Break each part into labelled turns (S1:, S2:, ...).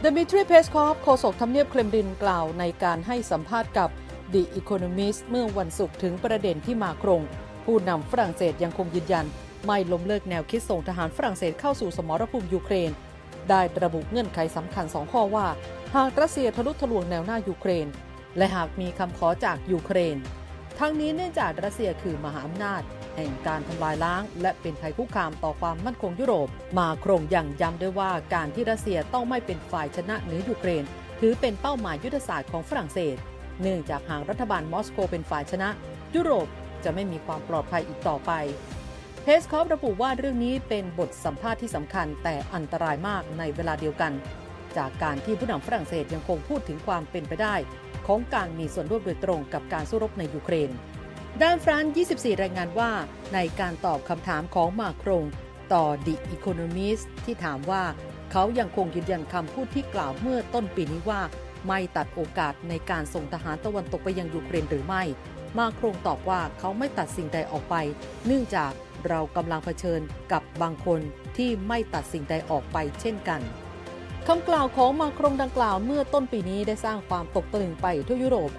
S1: ดมิทรี เพสคอฟโฆษกทำเนียบเครมลินกล่าวในการให้สัมภาษณ์กับ The Economist เมื่อวันศุกร์ถึงประเด็นที่มาครงผู้นำฝรั่งเศสยังคงยืนยันไม่ล้มเลิกแนวคิดส่งทหารฝรั่งเศสเข้าสู่สมรภูมิยูเครนได้ระบุเงื่อนไขสำคัญ2ข้อว่าหากรัสเซียทะลุทะลวงแนวหน้ายูเครนและหากมีคำขอจากยูเครนทั้งนี้เนื่องจากรัสเซียคือมหาอำนาจแห่งการทำลายล้างและเป็นภัยคุกคามต่อความมั่นคงยุโรปมาครงยังย้ำด้วยว่าการที่รัสเซียต้องไม่เป็นฝ่ายชนะเหนือยูเครนถือเป็นเป้าหมายยุทธศาสตร์ของฝรั่งเศสเนื่องจากหากรัฐบาลมอสโกเป็นฝ่ายชนะยุโรปจะไม่มีความปลอดภัยอีกต่อไปเพสคอฟระบุว่าเรื่องนี้เป็นบทสัมภาษณ์ที่สำคัญแต่อันตรายมากในเวลาเดียวกันจากการที่ผู้นำฝรั่งเศสยังคงพูดถึงความเป็นไปได้ของการมีส่วนร่วมโดยตรงกับการสู้รบในยูเครนด้านฟรานซ์ 24 รายงานว่าในการตอบคำถามของมาครงต่อ The Economist ที่ถามว่าเขายังคงยืนยันคำพูดที่กล่าวเมื่อต้นปีนี้ว่าไม่ตัดโอกาสในการส่งทหารตะวันตกไปยังยูเครนหรือไม่มาครงตอบว่าเขาไม่ตัดสิ่งใดออกไปเนื่องจากเรากำลังเผชิญกับบางคนที่ไม่ตัดสิ่งใดออกไปเช่นกันคำกล่าวของมาครงดังกล่าวเมื่อต้นปีนี้ได้สร้างความตกตะลึงไปทั่วยุโรป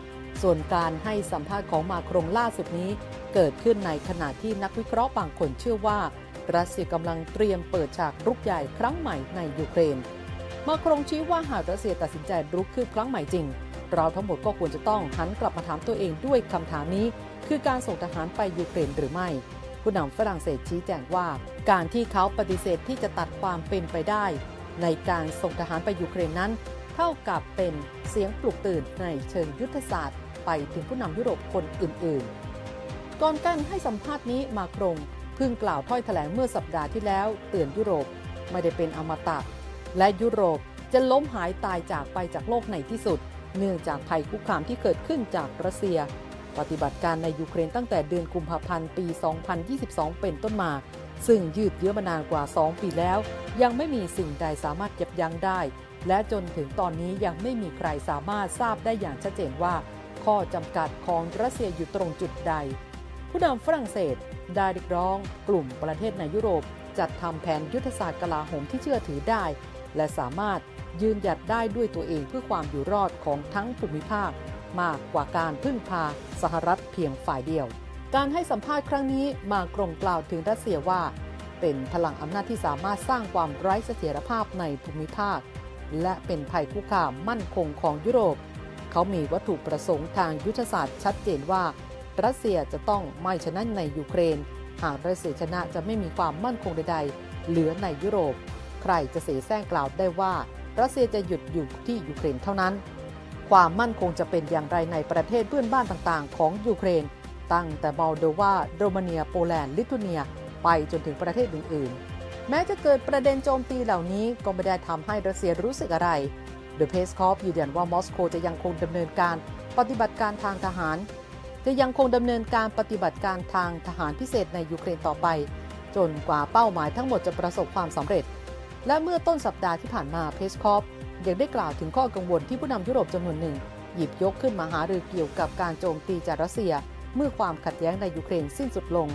S1: ส่วนการให้สัมภาษณ์ของมาครงล่าสุดนี้เกิดขึ้นในขณะที่นักวิเคราะห์บางคนเชื่อว่ารัสเซียกำลังเตรียมเปิดฉากรุกใหญ่ครั้งใหม่ในยูเครนมาครงชี้ว่าหากรัสเซียตัดสินใจรุกคืบครั้งใหม่จริงเราทั้งหมดก็ควรจะต้องหันกลับมาถามตัวเองด้วยคำถามนี้คือการส่งทหารไปยูเครนหรือไม่ผู้นำฝรั่งเศสชี้แจงว่าการที่เขาปฏิเสธที่จะตัดความเป็นไปได้ในการส่งทหารไปยูเครนนั้นเท่ากับเป็นเสียงปลุกตื่นในเชิงยุทธศาสตร์ไปถึงผู้นำยุโรปคนอื่นๆก่อนการให้สัมภาษณ์นี้มาครงเพิ่งกล่าวถ้อยแถลงเมื่อสัปดาห์ที่แล้วเตือนยุโรปไม่ได้เป็นอมตะและยุโรปจะล้มหายตายจากไปจากโลกในที่สุดเนื่องจากภัยคุกคามที่เกิดขึ้นจากรัสเซียปฏิบัติการในยูเครนตั้งแต่เดือนกุมภาพันธ์ปี 2022 เป็นต้นมาซึ่งยืดเยื้อมานานกว่า 2 ปีแล้วยังไม่มีสิ่งใดสามารถยับยั้งได้และจนถึงตอนนี้ยังไม่มีใครสามารถทราบได้อย่างชัดเจนว่าข้อจำกัดของรัสเซียอยู่ตรงจุดใดผู้นำฝรั่งเศสได้เรียกร้องกลุ่มประเทศในยุโรปจัดทำแผนยุทธศาสตร์กลาโหมที่เชื่อถือได้และสามารถยืนหยัดได้ด้วยตัวเองเพื่อความอยู่รอดของทั้งภูมิภาคมากกว่าการพึ่งพาสหรัฐเพียงฝ่ายเดียวการให้สัมภาษณ์ครั้งนี้มาครงกล่าวถึงรัสเซียว่าเป็นพลังอำนาจที่สามารถสร้างความไร้เสถียรภาพในภูมิภาคและเป็นภัยคุกคามมั่นคงของยุโรปเขามีวัตถุประสงค์ทางยุทธศาสตร์ชัดเจนว่ารัสเซียจะต้องไม่ชนะในยูเครนหากรัสเซียชนะจะไม่มีความมั่นคงใดๆเหลือในยุโรปใครจะเสแสร้งกล่าวได้ว่ารัสเซียจะหยุดอยู่ที่ยูเครนเท่านั้นความมั่นคงจะเป็นอย่างไรในประเทศเพื่อนบ้านต่างๆของยูเครนตั้งแต่มอลโดวาโรมาเนียโปแลนด์ลิทัวเนียไปจนถึงประเทศอื่นๆแม้จะเกิดประเด็นโจมตีเหล่านี้ก็ไม่ได้ทำให้รัสเซียรู้สึกอะไรโดยเพสคอฟยืนยันว่ามอสโกจะยังคงดำเนินการปฏิบัติการทางทหารพิเศษในยูเครนต่อไปจนกว่าเป้าหมายทั้งหมดจะประสบความสำเร็จและเมื่อต้นสัปดาห์ที่ผ่านมาเพสคอฟยังได้กล่าวถึงข้อกังวลที่ผู้นำยุโรปจำนวนหนึ่งหยิบยกขึ้นมาหารือเกี่ยวกับการโจมตีจากรัสเซียเมื่อความขัดแย้งในยูเครนสิ้นสุดลง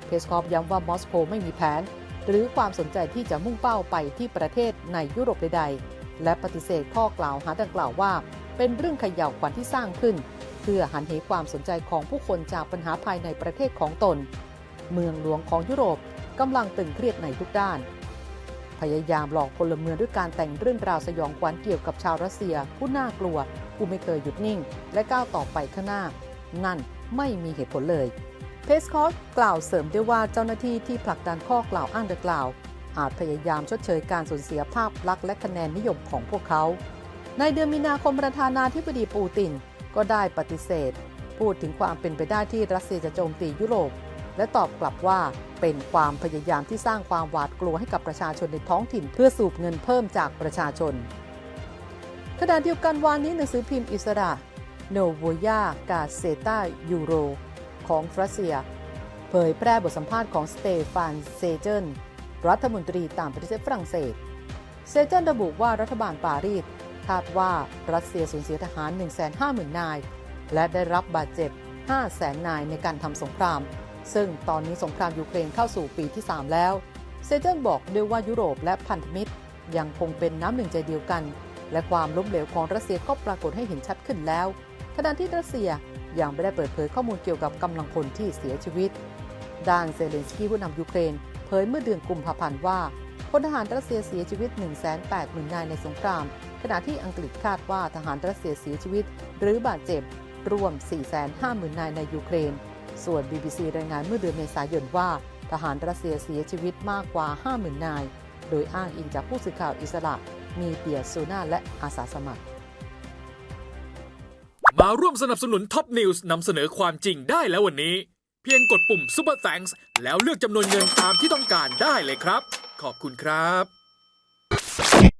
S1: เพสคอฟย้ำว่ามอสโกไม่มีแผนหรือความสนใจที่จะมุ่งเป้าไปที่ประเทศในยุโรปใดๆและปฏิเสธข้อกล่าวหาดังกล่าวว่าเป็นเรื่องเขย่าวขวัญที่สร้างขึ้นเพื่อหันเหความสนใจของผู้คนจากปัญหาภายในประเทศของตนเมืองหลวงของยุโรปกำลังตึงเครียดในทุกด้านพยายามหลอกพลเมืองด้วยการแต่งเรื่องราวสยองขวัญเกี่ยวกับชาวรัสเซียผู้น่ากลัวผู้ไม่เคยหยุดนิ่งและก้าวต่อไปข้างหน้านั่นไม่มีเหตุผลเลยเพสคอฟกล่าวเสริมด้วยว่าเจ้าหน้าที่ที่ผลักดันข้อกล่าวอ้างดังกล่าวอาจพยายามชดเชยการสูญเสียภาพลักษณ์และคะแนนนิยมของพวกเขาในเดือนมีนาคมประธานาธิบดีปูตินก็ได้ปฏิเสธพูดถึงความเป็นไปได้ที่รัสเซียจะโจมตียุโรปและตอบกลับว่าเป็นความพยายามที่สร้างความหวาดกลัวให้กับประชาชนในท้องถิ่นเพื่อสูบเงินเพิ่มจากประชาชนขณะเดียวกันวันนี้หนังสือพิมพ์อิสระโนโวยากาเซตายูโรของรัสเซียเผยแพร่บทสัมภาษณ์ของสเตฟานเซเจนรัฐมนตรีต่างประเทศฝรั่งเศสเซเจนระบุว่ารัฐบาลปารีสคาดว่ารัสเซียสูญเสียทหาร 150,000 นายและได้รับบาดเจ็บ 500,000 นายในการทำสงครามซึ่งตอนนี้สงครามยูเครนเข้าสู่ปีที่ 3 แล้วเซเจนบอกด้วยว่ายุโรปและพันธมิตรยังคงเป็นน้ำหนึ่งใจเดียวกัน และความล้มเหลวของรัสเซียก็ปรากฏให้เห็นชัดขึ้นแล้วขณะที่รัสเซียยังไม่ได้เปิดเผยข้อมูลเกี่ยวกับกำลังพลที่เสียชีวิตด้านเซเลนสกี้ผู้นำยูเครนเผยเมื่อเดือนกุมภาพันธ์ว่าพลทหารรัสเซียเสียชีวิต 180,000 นายในสงครามขณะที่อังกฤษคาดว่าทหารรัสเซียเสียชีวิตหรือบาดเจ็บรวม 450,000 นายในยูเครนส่วน BBC รายงานเมื่อเดือนเมษายนว่าทหารรัสเซียเสียชีวิตมากกว่า 50,000 นายโดยอ้างอิงจากผู้สื่อข่าวอิสระมีเปียร์ซูน่าและอาสาสมัคร
S2: มาร่วมสนับสนุนท็อปนิวส์นำเสนอความจริงได้แล้ววันนี้เพียงกดปุ่ม Super Thanks แล้วเลือกจำนวนเงินตามที่ต้องการได้เลยครับขอบคุณครับ